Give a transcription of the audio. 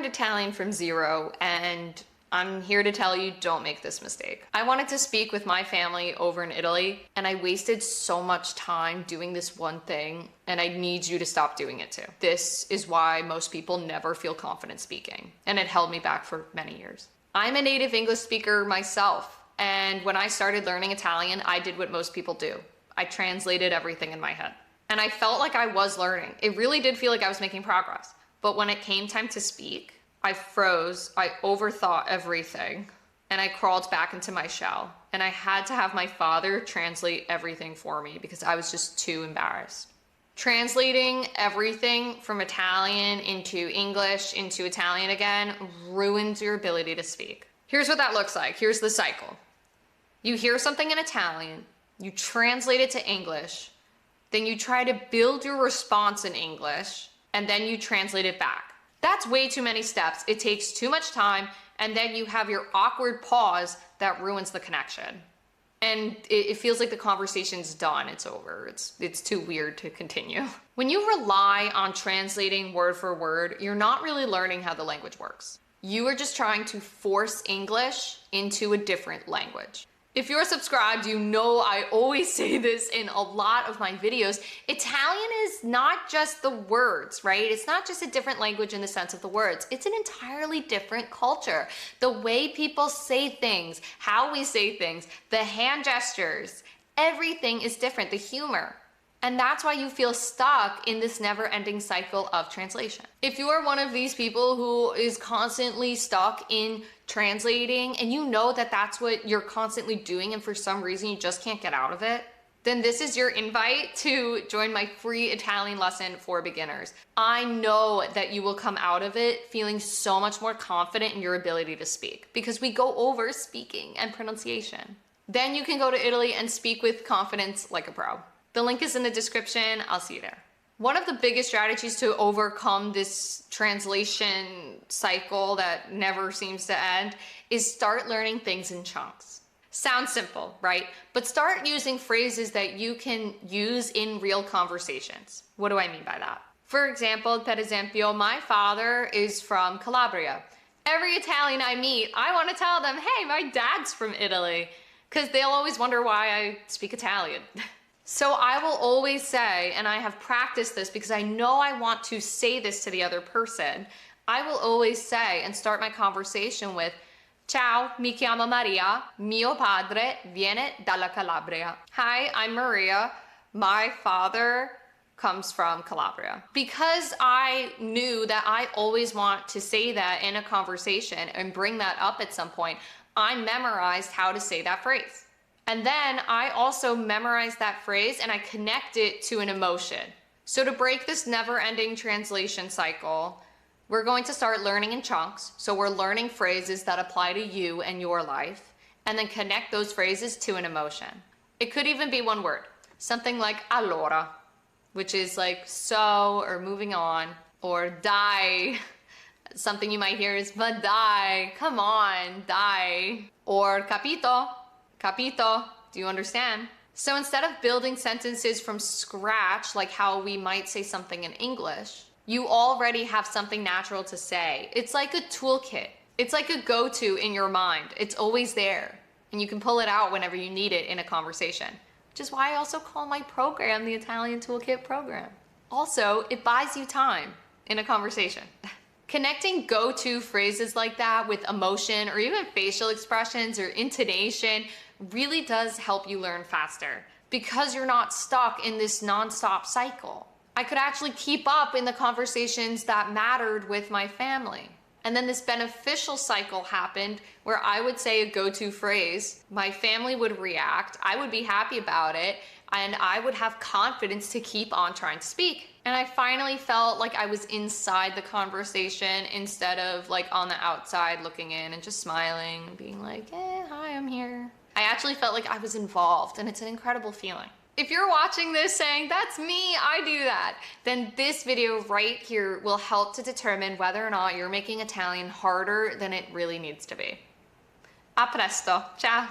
Italian from zero, and I'm here to tell you, don't make this mistake. I wanted to speak with my family over in Italy, and I wasted so much time doing this one thing, and I need you to stop doing it too. This is why most people never feel confident speaking, and it held me back for many years. I'm a native English speaker myself, and when I started learning Italian, I did what most people do. I translated everything in my head. And I felt like I was learning. It really did feel like I was making progress. But when it came time to speak, I froze, I overthought everything, and I crawled back into my shell. And I had to have my father translate everything for me because I was just too embarrassed. Translating everything from Italian into English into Italian again ruins your ability to speak. Here's what that looks like. Here's the cycle. You hear something in Italian, you translate it to English, then you try to build your response in English, and then you translate it back. That's way too many steps. It takes too much time, and then you have your awkward pause that ruins the connection. And it feels like the conversation's done, it's over. It's too weird to continue. When you rely on translating word for word, you're not really learning how the language works. You are just trying to force English into a different language. If you're subscribed, you know I always say this in a lot of my videos. Italian is not just the words, right? It's not just a different language in the sense of the words. It's an entirely different culture. The way people say things, how we say things, the hand gestures, everything is different, the humor. And that's why you feel stuck in this never-ending cycle of translation. If you are one of these people who is constantly stuck in translating and you know that that's what you're constantly doing and for some reason you just can't get out of it, then this is your invite to join my free Italian lesson for beginners. I know that you will come out of it feeling so much more confident in your ability to speak because we go over speaking and pronunciation. Then you can go to Italy and speak with confidence like a pro. The link is in the description. I'll see you there. One of the biggest strategies to overcome this translation cycle that never seems to end is start learning things in chunks. Sounds simple, right? But start using phrases that you can use in real conversations. What do I mean by that? For example, per esempio, my father is from Calabria. Every Italian I meet, I want to tell them, hey, my dad's from Italy, because they'll always wonder why I speak Italian. So I will always say, and I have practiced this because I know I want to say this to the other person, I will always say and start my conversation with, ciao, mi chiamo Maria, mio padre viene dalla Calabria. Hi, I'm Maria, my father comes from Calabria. Because I knew that I always want to say that in a conversation and bring that up at some point, I memorized how to say that phrase. And then I also memorize that phrase and I connect it to an emotion. So to break this never-ending translation cycle, we're going to start learning in chunks. So we're learning phrases that apply to you and your life, and then connect those phrases to an emotion. It could even be one word, something like allora, which is like so or moving on, or dai. Something you might hear is ma dai, come on, dai. Or capito. Capito? Do you understand? So instead of building sentences from scratch, like how we might say something in English, you already have something natural to say. It's like a toolkit. It's like a go-to in your mind. It's always there. And you can pull it out whenever you need it in a conversation. Which is why I also call my program the Italian Toolkit Program. Also, it buys you time in a conversation. Connecting go-to phrases like that with emotion or even facial expressions or intonation really does help you learn faster because you're not stuck in this non-stop cycle. I could actually keep up in the conversations that mattered with my family. And then this beneficial cycle happened where I would say a go-to phrase, my family would react, I would be happy about it, and I would have confidence to keep on trying to speak. And I finally felt like I was inside the conversation instead of like on the outside looking in and just smiling and being like, hi, I'm here. I actually felt like I was involved, and it's an incredible feeling. If you're watching this saying, that's me, I do that, then this video right here will help to determine whether or not you're making Italian harder than it really needs to be. A presto, ciao!